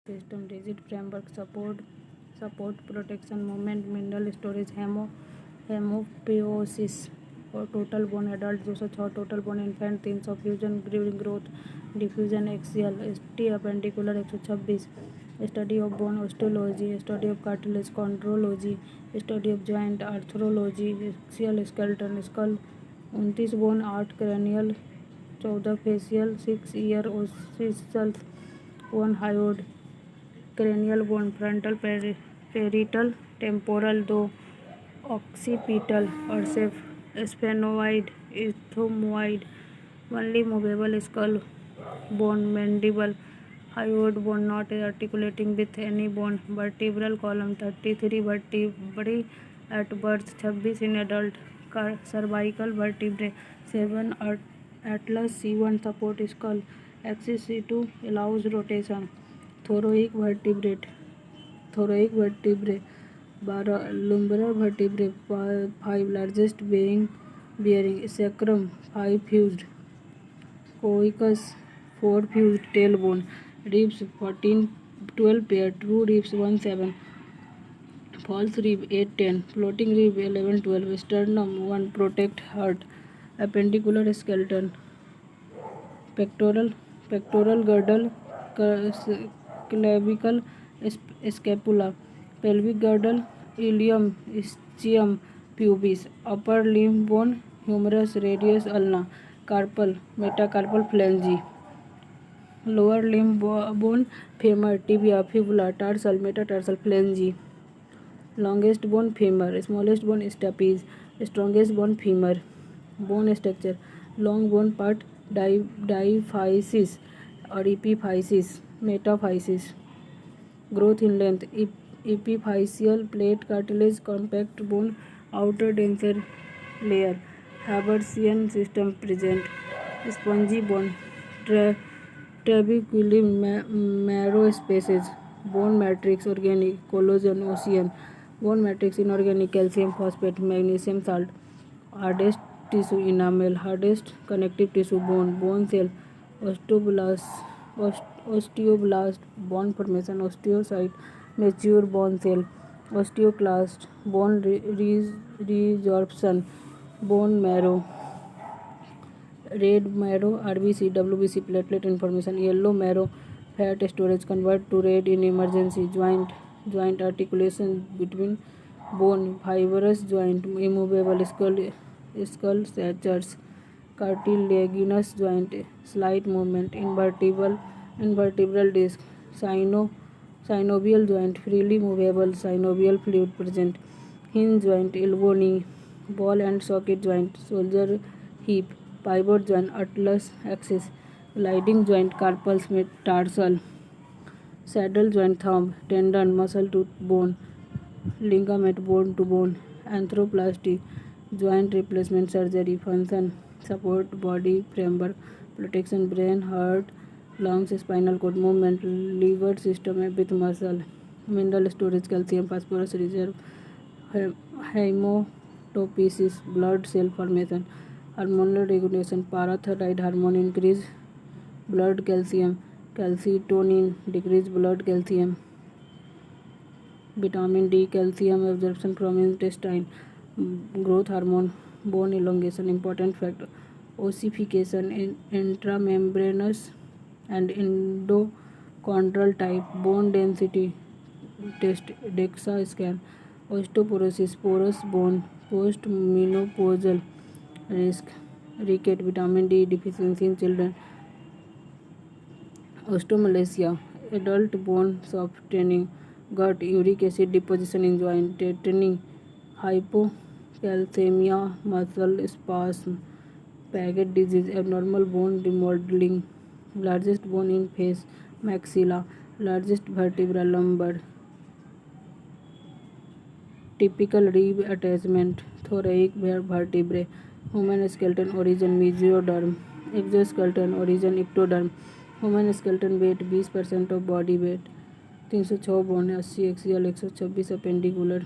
system, rigid framework, support protection, movement, mineral storage, hemopoiesis और total bone adult 206, total bone infant 300, fusion growth diffusion axial टी appendicular 126, study of bone osteology, study of cartilage chondrology, study of joint arthrology, axial skeleton skull 29, bone 8 cranial 14 facial 6 ear ossicle 1 hyoid cranial bone frontal parietal temporal 2 occipital और sphenoid ethmoid only movable skull bone mandible hyoid bone not articulating with any bone vertebral column 33 vertebrae at birth 26 in adult cervical vertebrae 7 atlas C1 support skull axis C2 allows rotation thoracic vertebrae 12 lumbar vertebrae 5 largest bearing sacrum 5 fused coccus 4 fused tailbone ribs 12 pair true ribs 17 false rib 8 10 floating rib 11 12 sternum 1 protect heart appendicular skeleton pectoral girdle clavicle scapula pelvic girdle ilium ischium pubis upper limb bone humerus radius ulna carpal metacarpal phalange lower limb bone femur tibia fibula tarsal metatarsal phalange longest bone femur smallest bone stapes strongest bone femur bone structure long bone part diaphysis or epiphysis metaphysis growth in length epiphyseal plate cartilage compact bone outer denser layer Haversian system present spongy bone trabeculum marrow spaces bone matrix organic collagen ocean bone matrix inorganic calcium phosphate magnesium salt hardest tissue enamel hardest connective tissue bone cell osteoblast bone formation osteocyte mature bone cell osteoclast bone resorption bone marrow red marrow RBC WBC platelet information yellow marrow fat storage convert to red in emergency joint articulation between bone fibrous joint immovable skull sutures cartilaginous joint slight movement invertebral disc synovial joint freely movable synovial fluid present hinge joint elbow knee ball and socket joint shoulder hip pivot joint atlas axis gliding joint carpal tarsal saddle joint thumb tendon muscle to bone ligament bone to bone arthroplasty joint replacement surgery function support body framework protection brain heart lungs spinal cord movement liver system with muscle mineral storage calcium phosphorus reserve hematopoiesis blood cell formation hormonal regulation parathyroid hormone increase blood calcium calcitonin decrease blood calcium vitamin D calcium absorption from intestine growth hormone bone elongation important factor ossification in intramembranous and endochondral type bone density test DEXA scan osteoporosis porous bone postmenopausal risk ricket vitamin D deficiency in children osteomalacia adult bone softening gut uric acid deposition in joint tetany hypocalcemia muscle spasm Paget disease abnormal bone remodeling largest bone in face maxilla largest vertebra lumbar typical rib attachment thoracic vertebrae human skeleton origin mesoderm exoskeleton origin ectoderm human skeleton weight 20% of body weight 306 bone 80 axial 126 appendicular